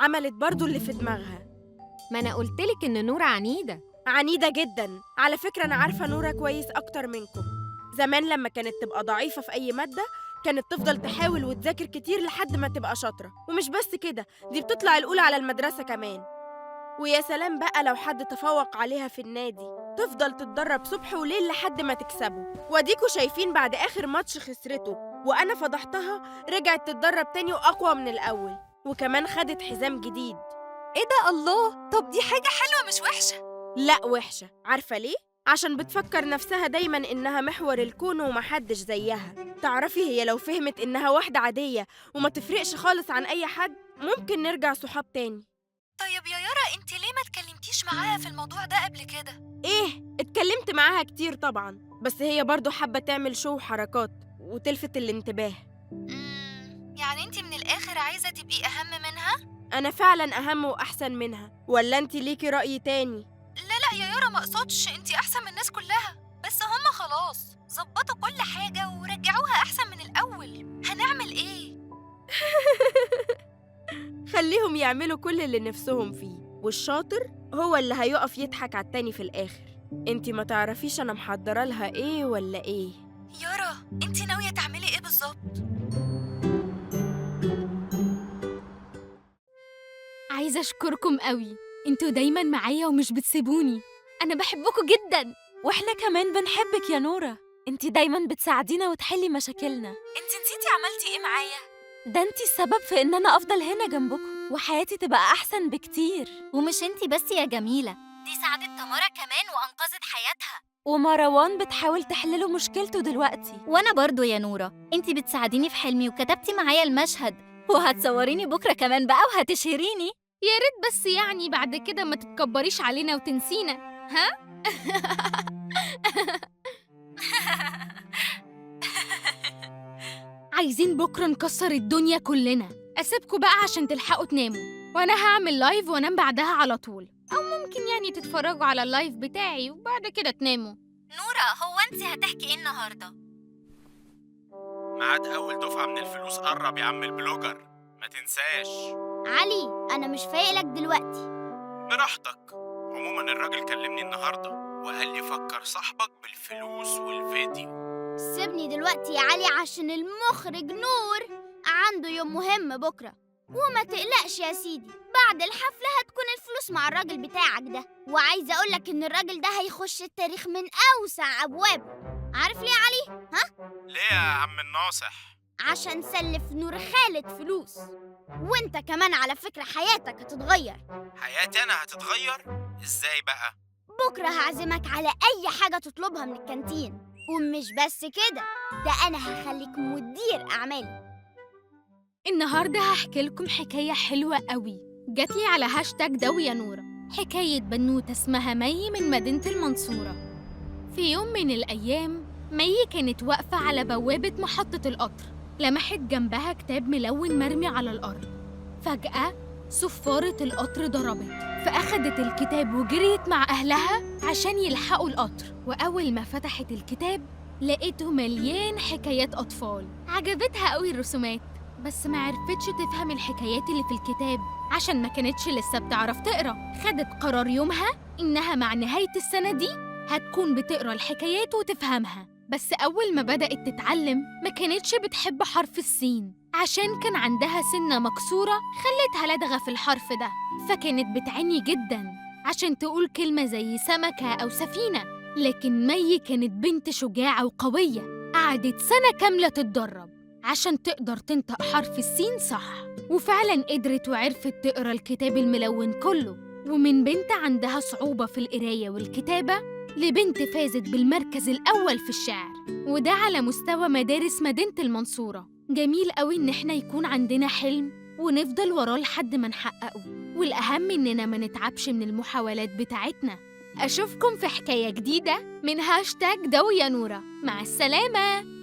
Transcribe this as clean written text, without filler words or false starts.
عملت برضو اللي في دماغها. ما أنا قلتلك إن نورة عنيدة. عنيدة جدا. على فكرة أنا عارفة نورة كويس أكتر منكم. زمان لما كانت تبقى ضعيفة في أي مادة كانت تفضل تحاول وتذاكر كتير لحد ما تبقى شاطرة، ومش بس كده، دي بتطلع الأولى على المدرسة كمان. ويا سلام بقى لو حد تفوق عليها في النادي، تفضل تتدرب صبح وليل لحد ما تكسبه. واديكوا شايفين بعد آخر ماتش خسرته وأنا فضحتها، رجعت تتدرب تاني وأقوى من الأول، وكمان خدت حزام جديد. إيه ده؟ الله! طب دي حاجة حلوة مش وحشة. لا وحشة. عارفة ليه؟ عشان بتفكر نفسها دايما إنها محور الكون ومحدش زيها. تعرفي هي لو فهمت إنها واحدة عادية وما تفرقش خالص عن أي حد، ممكن نرجع صحاب تاني. طيب يا يارا، انت ليه ما اتكلمتيش معاها في الموضوع ده قبل كده؟ إيه؟ اتكلمت معاها كتير طبعا، بس هي برضو حابة تعمل شو وحركات وتلفت الانتباه. يعني انت من الآخر عايزة تبقي أهم منها؟ أنا فعلا أهم وأحسن منها، ولا أنت ليكي رأي تاني؟ لا يا يارا، ما اقصدش، انت أحسن من الناس كلها، بس هما خلاص ظبطوا كل حاجة ورجعوها أحسن من الأول. هنعمل إيه؟ خليهم يعملوا كل اللي نفسهم فيه، والشاطر هو اللي هيقف يضحك على التاني في الآخر. انتي ما تعرفيش أنا محضرة لها إيه ولا إيه؟ يارا، انت ناوية تعملي إيه بالظبط؟ عايزة أشكركم قوي، انتوا دايماً معايا ومش بتسيبوني. أنا بحبكم جداً. واحنا كمان بنحبك يا نورة، انتي دايما بتساعدينا وتحلي مشاكلنا. انت نسيتي عملتي إيه معايا؟ ده انتي السبب في ان انا افضل هنا جنبكم وحياتي تبقى احسن بكتير. ومش انتي بس يا جميلة، دي ساعدت تمارا كمان وأنقذت حياتها. ومروان بتحاول تحلله مشكلته دلوقتي. وأنا برضو يا نورة، انتي بتساعديني في حلمي وكتبتي معايا المشهد، وهتصوريني بكرة كمان بقى وهتشهريني. يا ريت بس يعني بعد كده ما تتكبريش علينا وتنسينا، ها؟ عايزين بكرة نكسر الدنيا كلنا. أسيبكوا بقى عشان تلحقوا تناموا، وأنا هعمل لايف وأنام بعدها على طول، أو ممكن يعني تتفرجوا على اللايف بتاعي وبعد كده تناموا. نورة، هو انتي هتحكي ايه النهاردة؟ ميعاد أول دفعة من الفلوس قرب يا عم البلوجر، ما تنساش. علي، أنا مش فايقلك دلوقتي. براحتك. عموما الراجل كلمني النهاردة وقال لي فكر صاحبك بالفلوس والفيديو. سيبني دلوقتي يا علي عشان المخرج نور عنده يوم مهم بكرة. وما تقلقش يا سيدي، بعد الحفلة هتكون الفلوس مع الراجل بتاعك ده. وعايزة أقولك إن الراجل ده هيخش التاريخ من أوسع أبوابه. عارف ليه يا علي؟ ليه يا عم الناصح؟ عشان سلف نور خالد فلوس. وانت كمان على فكرة حياتك هتتغير. حياتي أنا هتتغير؟ إزاي بقى؟ بكرة هعزمك على أي حاجة تطلبها من الكانتين. ومش بس كده، ده أنا هخليك مدير أعمالي. النهاردة هحكي لكم حكاية حلوة قوي جاتلي على هاشتاج داوي يا نورة. حكاية بنوتة اسمها مي من مدينة المنصورة. في يوم من الأيام مي كانت واقفة على بوابة محطة القطر، لمحت جنبها كتاب ملون مرمي على الأرض. فجأة صفارة القطر ضربت، فأخدت الكتاب وجريت مع أهلها عشان يلحقوا القطر. وأول ما فتحت الكتاب لقيته مليان حكايات أطفال. عجبتها قوي الرسومات، بس ما عرفتش تفهم الحكايات اللي في الكتاب عشان ما كانتش لسه بتعرف تقرأ. خدت قرار يومها إنها مع نهاية السنة دي هتكون بتقرأ الحكايات وتفهمها. بس أول ما بدأت تتعلم ما كانتش بتحب حرف السين عشان كان عندها سنة مكسورة خلتها لدغة في الحرف ده، فكانت بتعاني جداً عشان تقول كلمة زي سمكة أو سفينة. لكن مي كانت بنت شجاعة وقوية، قعدت سنة كاملة تتدرب عشان تقدر تنطق حرف السين صح، وفعلاً قدرت وعرفت تقرأ الكتاب الملون كله. ومن بنت عندها صعوبة في القراية والكتابة لبنت فازت بالمركز الأول في الشعر، وده على مستوى مدارس مدينة المنصورة. جميل قوي إن إحنا يكون عندنا حلم ونفضل وراه لحد ما نحققه، والأهم إننا ما نتعبش من المحاولات بتاعتنا. أشوفكم في حكاية جديدة من هاشتاج داوي يا نورة. مع السلامة.